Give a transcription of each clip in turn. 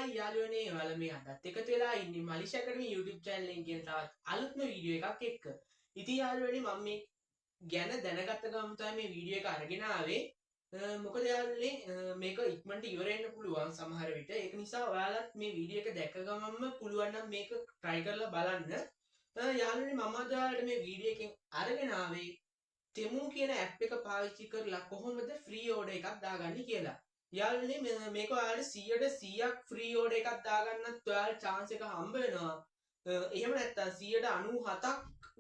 Hi යාළුවනේ ඔයාලා මේ අදත් එකතු වෙලා ඉන්නේ මලිෂා අකාඩමි YouTube channel එකෙන් කියන තවත් අලුත්ම වීඩියෝ එකක් එක්ක. ඉතින් යාළුවනේ මම මේ ගැන දැනගත්ත ගමන් තමයි මේ වීඩියෝ එක අරගෙන ආවේ. මොකද යාළුවනේ මේක ඉක්මනට ඉවර වෙන්න පුළුවන් සමහර විට. ඒක නිසා ඔයාලත් මේ වීඩියෝ එක දැක්ක ගමන්ම පුළුවන් නම් මේක try කරලා බලන්න. යාළුවනේ මම අද ඔයාලට මේ වීඩියෝ එකෙන් අරගෙන ආවේ තෙමු කියන ඇප් එක පාවිච්චි කරලා කොහොමද ෆ්‍රී ඕඩර් එකක් දාගන්නේ කියලා. යාළුවනේ මේක ඔයාලට 100% ෆ්‍රී ඕඩර් එකක් දාගන්නත් ඔයාලට chance එක හම්බ වෙනවා. එහෙම නැත්නම් 97ක්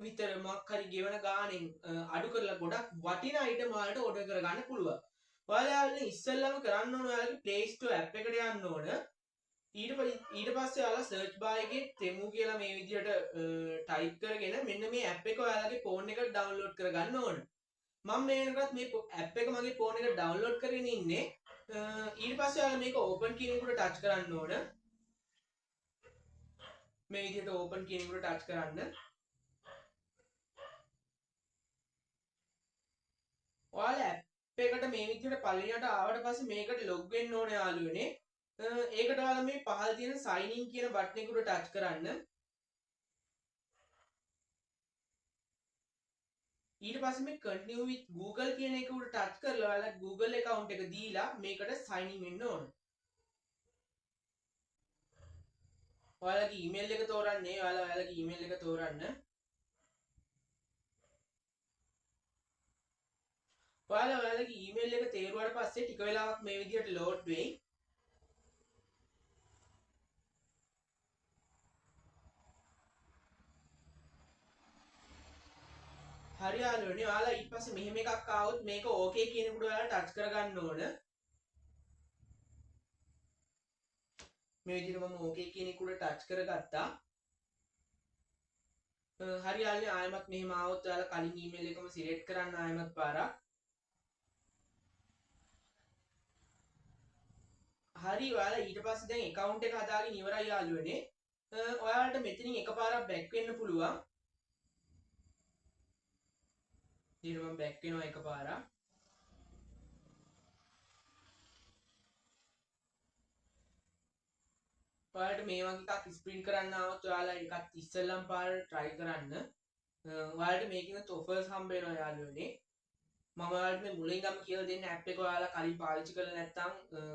විතර මොකක් හරි ගෙවන ගාණෙන් අඩු කරලා ගොඩක් වටිනා අයිටම් ඔයාලට ඕඩර් කරගන්න පුළුවන්. ඔයාලා ඉස්සෙල්ලාම කරන්න ඕන ඔයාලගේ Play Store app එකට යන්න ඕන. ඊට පස්සේ ඔයාලා search bar එකේ තෙමු කියලා මේ විදිහට type කරගෙන මෙන්න මේ app එක ඔයාලගේ phone එකට download කරගන්න ඕන. මම මේකත් මේ app එක මගේ phone එකට download කරගෙන ඉන්නේ. ඊට පස්සේ ඔයාලා මේක open කියන එකට touch කරන්න ඕන. මේ විදිහට open කියන එකට touch කරන්න. ඔයාලා app එකට මේ විදිහට පළවෙනියට ආවට පස්සේ මේකට log වෙන්න ඕන යාළුවනේ. ඒකට ඔයාලා මේ පහළ තියෙන sign in කියන බටන් එකට touch කරන්න. ඊට පස්සේ මේ continue with Google කියන එක උඩ touch කරලා ඔයාලා Google account එක දීලා මේකට sign in වෙන්න ඕන. ඔයාලගේ email එක තෝරන්නේ ඔයාලගේ email එක තෝරන්න. ඔයාලගේ email එක තේරුවාට පස්සේ ටික වෙලාවක් මේ විදිහට load වෙයි. හරි යාළුවනේ ඔයාලා ඊට පස්සේ මෙහෙම එකක් ආවොත් මේක ඕකේ කියන එකට ඔයාලා ටච් කරගන්න ඕන. මේ විදිහට මම ඕකේ කියන එකට ටච් කරගත්තා. හරි යාළුවනේ ආයෙමත් මෙහෙම ආවොත් ඔයාලා කලින් ඊමේල් එකම සිලෙක්ට් කරන්න ආයෙමත් පාරක්. හරි ඔයාලා ඊට පස්සේ දැන් account එක හදාගෙන ඉවරයි යාළුවනේ. ඔයාලට මෙතනින් එකපාරක් back වෙන්න පුළුවන්. ඊට මම back වෙනවා එකපාරක්. ඔයාලට මේ වගේ එකක් ස්ප්‍රින්ට් කරන්න આવොත් ඔයාලා එකත් ඉස්සෙල්ලම පාර try කරන්න. ඔයාලට මේකෙන් offers හම්බ වෙනවා යාළුවනේ. මම ඔයාලට මේ මුලින් ඉඳන්ම කියලා දෙන්න app එක ඔයාලා කලින් පාවිච්චි කරලා නැත්නම්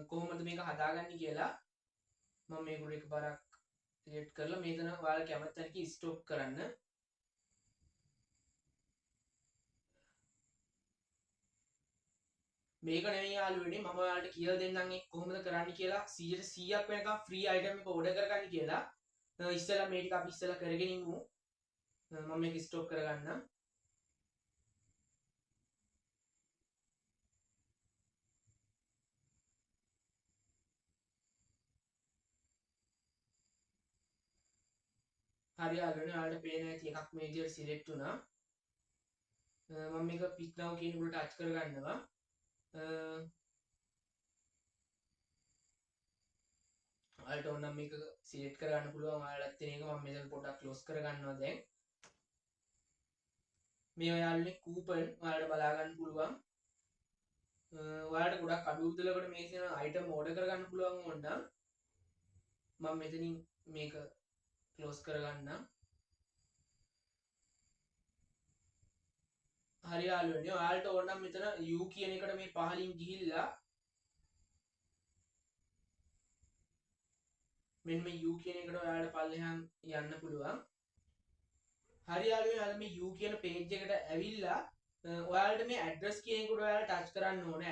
කොහොමද මේක හදාගන්නේ කියලා. මම මේක උඩ එකපාරක් select කරලා මේතන ඔයාලා කැමති තැනක stop කරන්න. මේක නෙවෙයි යාළුවනේ මම ඔයාලට කියලා දෙන්නම් ඒ කොහොමද කරන්න කියලා 100%ක් වෙනකම් ෆ්‍රී අයිටම් එක ඕඩර් කරගන්න කියලා. ඉස්සෙල්ලා මේ ටික අපි ඉස්සෙල්ලා කරගෙන ඉමු. මම මේක ස්ටොප් කරගන්නම්. හරි යාළුවනේ ඔයාලට පේන ඇති එකක් මේ විදිහට සිලෙක්ට් වුණා. මම මේක පික් now කියන උඩ ටච් කරගන්නවා. ඔයාලට ඕන නම් මේක සිලෙක්ට් කරගන්න පුළුවන්. ඔයාලට තියෙන එක මම මේක පොඩ්ඩක් ක්ලෝස් කරගන්නවා දැන්. මේ ඔයාලගේ කූපන් ඔයාලට බලා ගන්න පුළුවන්. ඔයාලට ගොඩක් අඩු මුදලකට මේ තියෙන අයිටම් ඕඩර් කරගන්න පුළුවන් ඕන නම් මම මෙතනින් මේක ක්ලෝස් කරගන්නම්. හරි යාළුවනේ ඔයාලට ඕන නම් මෙතන U කියන එකට මේ පහලින් ගිහිල්ලා මෙන්න මේ U කියන එකට ඔයාලට පල්ලෙහාන් යන්න පුළුවන්. හරි යාළුවනේ ඔයාලා මේ U කියන page එකට ඇවිල්ලා ඔයාලට මේ address කියන එකට ඔයාලා touch කරන්න ඕන.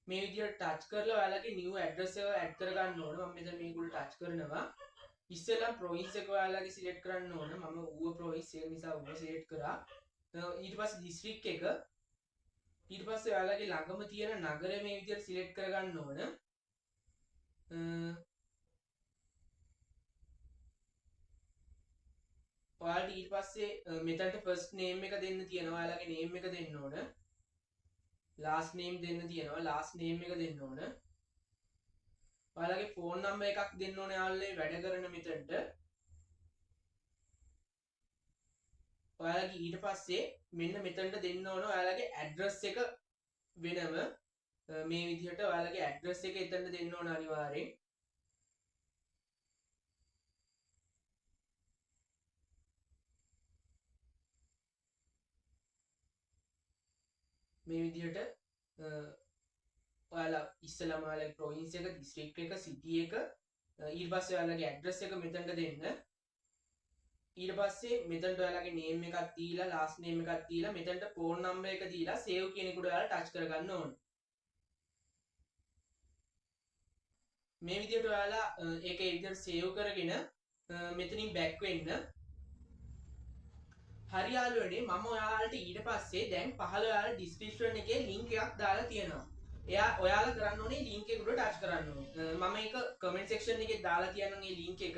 මේ විදිහට touch කරලා ඔයාලගේ new address එක add කරගන්න ඕන. මම මෙතන මේක උඩ touch කරනවා. ඉස්සෙල්ලා province එක ඔයාලගේ select කරන්න ඕන. මම ඌව province එක නිසා ඌව select කරා. ඊට පස්සේ district එක ඊට පස්සේ ඔයාලගේ ළඟම තියෙන නගරය මේ විදිහට select කරගන්න ඕන. ඔයාලට ඊට පස්සේ මෙතනට first name එක දෙන්න තියෙනවා. ඔයාලගේ name එක දෙන්න ඕන. last name දෙන්න තියෙනවා. last name එක දෙන්න ඕන. ඔයාලගේ phone number එකක් දෙන්න ඕන යාළුවනේ වැඩ කරන මෙතනට. ඔයාලගේ ඊට පස්සේ මෙන්න මෙතනට දෙන්න ඕන ඔයාලගේ ඇඩ්‍රස් එක වෙනම මේ විදිහට ඔයාලගේ ඇඩ්‍රස් එක එතනට දෙන්න ඕන අනිවාර්යෙන්. මේ විදිහට ඔයාලා ඉස්සෙල්ලාම ඔයාලගේ ප්‍රොවින්ස් එක, දිස්ත්‍රික්ට් එක, සිටි එක, ඊට පස්සේ ඔයාලගේ ඇඩ්‍රස් එක මෙතනට දෙන්න. ඊට පස්සේ මෙතනට ඔයාලගේ නේම් එකක් දීලා, ලාස්ට් නේම් එකක් දීලා, මෙතනට ෆෝන් නම්බර් එක දීලා සේව් කියන එකට ඔයාලා ටච් කරගන්න ඕනේ. මේ විදිහට ඔයාලා ඒක ඒ විදිහට සේව් කරගෙන මෙතනින් බැක් වෙන්න. හරි යාළුවනේ, මම ඔයාලට ඊට පස්සේ දැන් පහළ ඔයාලා ඩිස්ක්‍රිප්ෂන් එකේ ලින්ක් එකක් දාලා තියෙනවා. ඔයාලා කරන්න ඕනේ ලින්ක් එකට ටච් කරන්න ඕනේ. මම ඒක කමෙන්ට් සෙක්ෂන් එකේ දාලා තියන්නම් මේ ලින්ක් එක.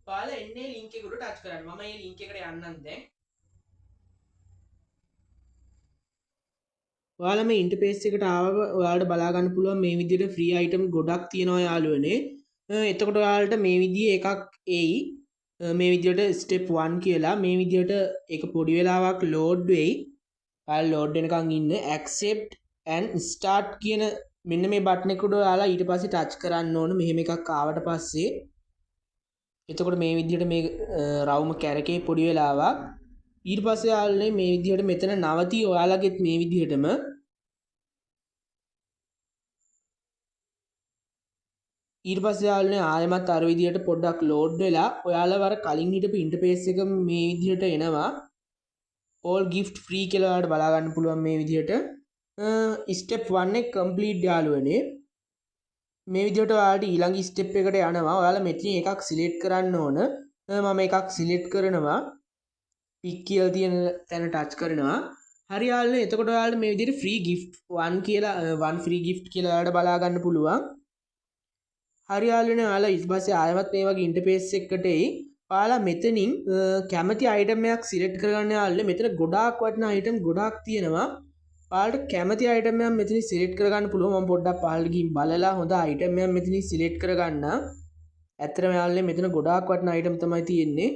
ඔයාලා එන්නේ ලින්ක් එකට ටච් කරන්න. මම මේ ලින්ක් එකට යන්නම් දැන්. ඔයාලා මේ ඉන්ටර්ෆේස් එකට ආවම ඔයාලට බලා ගන්න පුළුවන් මේ විදිහට ෆ්‍රී අයිටම් ගොඩක් තියෙනවා යාළුවනේ. එතකොට ඔයාලට මේ විදිහේ එකක් එයි. මේ විදිහට ස්ටෙප් 1 කියලා මේ විදිහට ඒක පොඩි වෙලාවක් ලෝඩ් වෙයි. ඔයාලා ලෝඩ් වෙනකන් ඉන්න. accept and start කියන මෙන්න මේ බටන් එකට ඔයාලා ඊට පස්සේ ටච් කරන්න ඕන. මෙහෙම එකක් ආවට පස්සේ එතකොට මේ විදිහට මේ රවුම කැරකේ පොඩි වෙලාවක්. ඊට පස්සේ යාළුවනේ මේ විදිහට මෙතන නවතී. ඔයාලගෙත් මේ විදිහටම ඊට පස්සේ යාළුවනේ ආයෙමත් අර විදිහට පොඩ්ඩක් ලෝඩ් වෙලා ඔයාලා වර කලින් හිටපු ඉන්ටර්ෆේස් එක මේ විදිහට එනවා. all gift free කියලා ඔයාලට බලා ගන්න පුළුවන් මේ විදිහට. ස්ටෙප් 1 එක කම්ප්ලීට් යාළුවනේ. මේ විදිහට ඔයාලට ඊළඟ ස්ටෙප් එකට යනවා. ඔයාලා මෙතන එකක් සිලෙක්ට් කරන්න ඕන. මම එකක් සිලෙක්ට් කරනවා. පික් කියලා තියෙන තැන ටච් කරනවා. හරි යාළුවනේ, එතකොට ඔයාලට මේ විදිහට free gift 1 කියලා 1 free gift කියලා ඔයාලට බලා ගන්න පුළුවන්. හරි යාළුවනේ, ඔයාලා ඊට පස්සේ ආයෙමත් මේ වගේ ඉන්ටර්ෆේස් එකකට එයි. ඔයාලා මෙතනින් කැමති අයිටම් එකක් සිලෙක්ට් කරගන්න යාළුවනේ. මෙතන ගොඩාක් වටිනා අයිටම් ගොඩාක් තියෙනවා. ඔයාලට කැමති අයිටම් එකක් මෙතනින් සිලෙක්ට් කරගන්න පුළුවන්. මම පොඩ්ඩක් පහළට ගිහින් බලලා හොඳ අයිටම් එකක් මෙතනින් සිලෙක්ට් කරගන්න. ඇත්තටම යාළුවනේ මෙතන ගොඩාක් වටිනා අයිටම් තමයි තියෙන්නේ.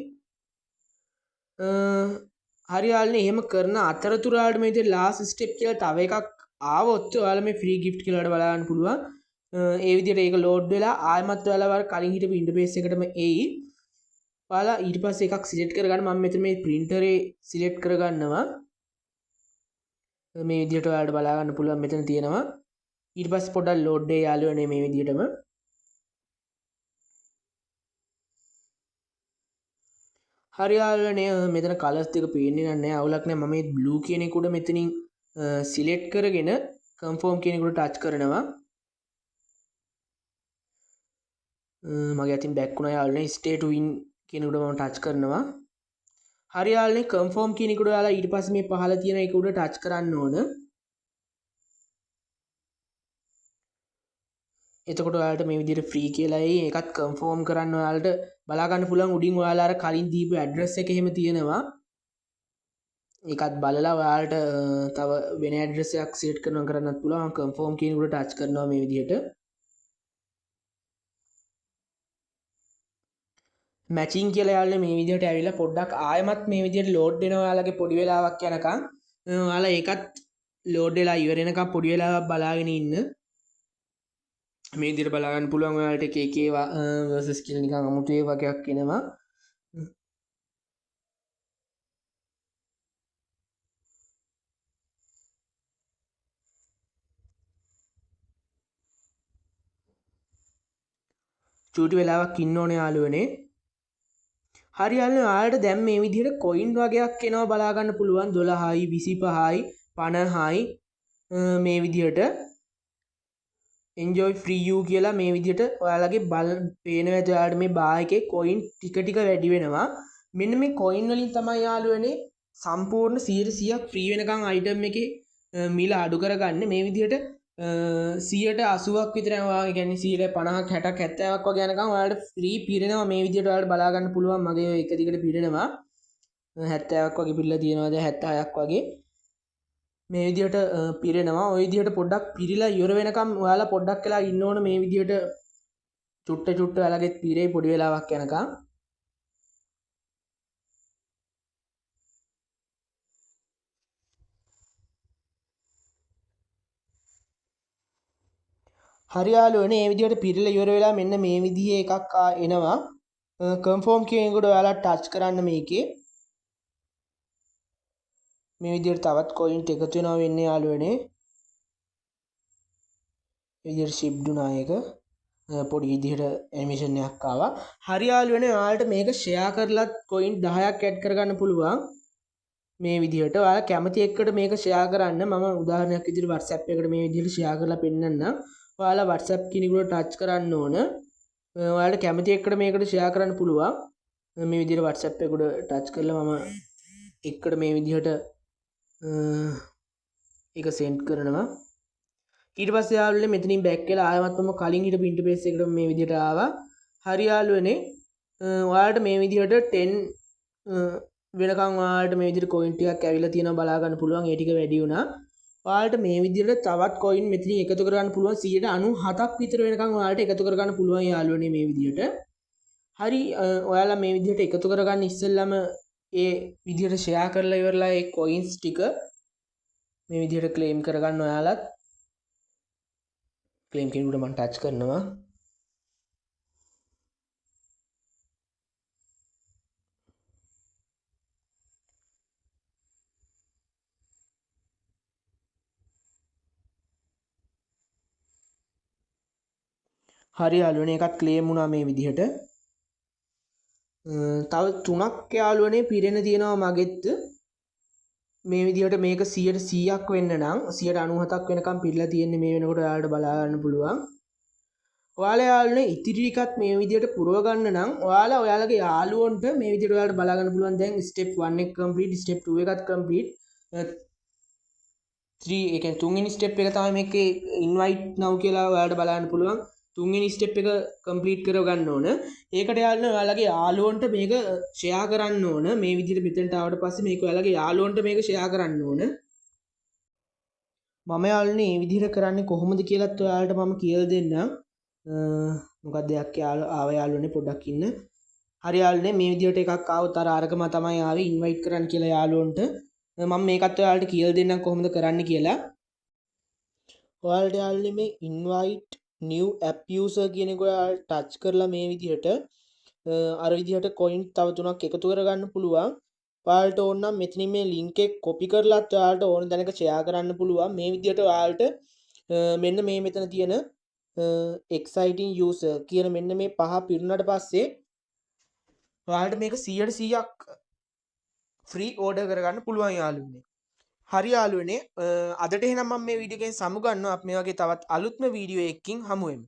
හරි යාළුවනේ, එහෙම කරන අතරතුර ඔයාලට මේ විදිහට ලාස්ට් ස්ටෙප් කියලා තව එකක් ආවොත් ඔයාලා මේ ෆ්‍රී ගිෆ්ට් කියලා වල බලන්න පුළුවන්. ඒ විදිහට ඒක ලෝඩ් වෙලා ආයෙමත් ඔයාලා වර කලින් හිටපු ඉන්ටර්ෆේස් එකටම එයි. ඔයාලා ඊට පස්සේ එකක් සිලෙක්ට් කරගන්න. මම මෙතන මේ printerේ සිලෙක්ට් කරගන්නවා. මේ විදිහට ඔයාලට බලා ගන්න පුළුවන් මෙතන තියෙනවා. ඊට පස්සේ පොඩ්ඩක් ලෝඩ් වෙයි යාළුවනේ මේ විදිහටම. හරි යාළුවනේ, මෙතන කලර්ස් දෙක පේන්නේ නැහැ. අවුලක් නැහැ. මම මේ බ්ලූ කියන එක උඩ මෙතනින් සිලෙක්ට් කරගෙන කන්ෆර්ම් කියන එක උඩ ටච් කරනවා. මගේ අතින් බැක් වුණා යාළුවනේ. stay to win කියන උඩ මම ටච් කරනවා. හරි යාළුවනේ, කන්ෆර්ම් කියන එක උඩ ඔයාලා ඊට පස්සේ මේ පහළ තියෙන එක උඩ ටච් කරන්න ඕන. එතකොට ඔයාලට මේ විදිහට ෆ්‍රී කියලා ඒකත් කන්ෆර්ම් කරන්න ඔයාලට බලා ගන්න පුළුවන්. උඩින් ඔයාලා අර කලින් දීපු ඇඩ්‍රස් එක එහෙම තියෙනවා. ඒකත් බලලා ඔයාලට තව වෙන ඇඩ්‍රස් එකක් සෙට් කරන්නත් පුළුවන්. කන්ෆර්ම් කියන උඩ ටච් කරනවා මේ විදිහට. මැචින් කියලා යාළුවනේ මේ විදිහට ඇවිල්ලා පොඩ්ඩක් ආයෙමත් මේ විදිහට ලෝඩ් වෙනවා. ඔයාලගේ පොඩි වෙලාවක් යනකම් ඔයාලා ඒකත් ලෝඩ් වෙලා ඉවර වෙනකම් පොඩි වෙලාවක් බලාගෙන ඉන්න. මේ විදිහට බලා ගන්න පුළුවන් ඔයාලට එක එක ඒවා versus කියලා නිකන් අමුතු ඒ වගේක් එනවා. චූටි වෙලාවක් ඉන්න ඕනේ යාළුවනේ. හරි යාළුවනේ, ඔයාලට දැන් මේ විදිහට කොයින් වගේක් එනවා බලා ගන්න පුළුවන්. 12යි 25යි 50යි මේ විදිහට enjoy free you කියලා මේ විදිහට ඔයාලගේ පේනවා. ඇති ඔයාලට මේ බා එකේ කොයින් ටික ටික වැඩි වෙනවා. මෙන්න මේ කොයින් වලින් තමයි යාළුවනේ සම්පූර්ණ 100%ක් ෆ්‍රී වෙනකන් අයිටම් එකේ මිල අඩු කරගන්න. මේ විදිහට 180ක් විතර යනවා. ඒ කියන්නේ 50ක් 60ක් 70ක් වගේ යනකම් ඔයාලට ෆ්‍රී පිරෙනවා. මේ විදිහට ඔයාලට බලා ගන්න පුළුවන්. මගේ එක දිගට පිරෙනවා. 70ක් වගේ පිරලා තියෙනවා. දැන් 76ක් වගේ මේ විදිහට පිරෙනවා. ওই විදිහට පොඩ්ඩක් පිරিলা ඉවර වෙනකම් ඔයාලා පොඩ්ඩක් වෙලා ඉන්න ඕන. මේ විදිහට චුට්ට චුට්ට ඔයාලගෙත් පිරේ පොඩි වෙලාවක් යනකම්. හරි යාළුවනේ, මේ විදිහට පිරিলা ඉවර වෙලා මෙන්න මේ විදිහේ එකක් එනවා. කන්ෆර්ම් කියන එකට ඔයාලා ටච් කරන්න මේකේ. මේ විදිහට තවත් කොයින් එකතු වෙනවා වෙන්නේ යාළුවනේ. විදිහට ෂිප්ඩ් වුණා ඒක. පොඩි විදිහට ඇනිමේෂන් එකක් ආවා. හරි යාළුවනේ ඔයාලට මේක ෂෙයා කරලත් කොයින් 10ක් ඇඩ් කරගන්න පුළුවන්. මේ විදිහට ඔයාලා කැමති එක්කට මේක ෂෙයා කරන්න. මම උදාහරණයක් විදිහට WhatsApp එකට මේ විදිහට ෂෙයා කරලා පෙන්නන්නම්. ඔයාලා WhatsApp කෙනෙකුට ටච් කරන්න ඕන. ඔයාලට කැමති එක්කට මේකට ෂෙයා කරන්න පුළුවන්. මේ විදිහට WhatsApp එකට ටච් කරලා මම එක්කට මේ විදිහට ඒක සෙන්ඩ් කරනවා. ඊට පස්සේ යාළුවනේ මෙතනින් බෑක් වෙලා ආයෙමත් මම කලින් හිටපු ඉන්ටර්ෆේස් එකට මේ විදිහට ආවා. හරි යාළුවනේ ඔයාලට මේ විදිහට 10 වෙනකන් ඔයාලට මේ විදිහට කොයින් ටිකක් ඇවිල්ලා තියෙනවා බලා ගන්න පුළුවන්. ඒ ටික වැඩි වුණා. ඔයාලට මේ විදිහට තවත් කොයින් මෙතනින් එකතු කරගන්න පුළුවන් 97ක් විතර වෙනකන් ඔයාලට එකතු කරගන්න පුළුවන් යාළුවනේ මේ විදිහට. හරි ඔයාලා මේ විදිහට එකතු කරගන්න ඉස්සෙල්ලාම ඒ විදිහට ෂෙයා කරලා ඉවරලා ඒ කොයින්ස් ටික මේ විදිහට ක්ලේම් කරගන්න ඔයාලත් ක්ලේම් කෙනෙකුට මම ටච් කරනවා. හරි යාළුවනේ එකත් ක්ලේම් වුණා මේ විදිහට. තව 3ක් යාළුවනේ පිරෙන තියෙනවා මගෙත්. මේ විදිහට මේක 100%ක් වෙන්න නම් 97ක් වෙනකම් පිරලා තියෙන්නේ මේ වෙනකොට ඔයාලට බලා ගන්න පුළුවන්. ඔයාලා යාළුවනේ ඉතිරි ටිකත් මේ විදිහට පුරව ගන්න නම් ඔයාලා ඔයාලගේ යාළුවන්ට මේ විදිහට ඔයාලට බලා ගන්න පුළුවන්. දැන් ස්ටෙප් 1 එක කම්ප්ලීට්, ස්ටෙප් 2 එකත් කම්ප්ලීට්. 3 ඒ කියන්නේ තුන්වෙනි ස්ටෙප් එක තමයි මේකේ ඉන්වයිට් now කියලා ඔයාලට බලන්න පුළුවන්. තුන්වෙනි ස්ටෙප් එක කම්ප්ලීට් කරව ගන්න ඕන. ඒකට යාළුවනේ ඔයාලගේ යාළුවන්ට මේක ෂෙයා කරන්න ඕන. මේ විදිහට මෙතනට ආවට පස්සේ මේක ඔයාලගේ යාළුවන්ට මේක ෂෙයා කරන්න ඕන. මම යාළුවනේ මේ විදිහට කරන්නේ කොහොමද කියලාත් ඔයාලට මම කියලා දෙන්නම්. මොකක්ද දෙයක් ආව යාළුවනේ පොඩ්ඩක් ඉන්න. හරි යාළුවනේ මේ විදිහට එකක් ආවොත් අරකම තමයි ආවේ ඉන්වයිට් කරන්න කියලා යාළුවන්ට. මම මේකත් ඔයාලට කියලා දෙන්නම් කොහොමද කරන්න කියලා. ඔයාලට යාළුවනේ මේ ඉන්වයිට් new app user කියන එක ඔයාලා ටච් කරලා මේ විදිහට අර විදිහට coin තව 3ක් එකතු කරගන්න පුළුවන්. ඔයාලට ඕන නම් මෙතනින් මේ link එක copy කරලාත් ඔයාලට ඕන දැනක share කරන්න පුළුවන්. මේ විදිහට ඔයාලට මෙන්න මේ මෙතන තියෙන exciting user කියන මෙන්න මේ පහ පිරුණාට පස්සේ ඔයාලට මේක 100%ක් free order කරගන්න පුළුවන් යාළුවනේ. හරි යාළුවනේ අදට එහෙනම් මම මේ වීඩියෝ එකෙන් සමු ගන්නවා. අපි මේ වගේ තවත් අලුත්ම වීඩියෝ එකකින් හමු වෙමු.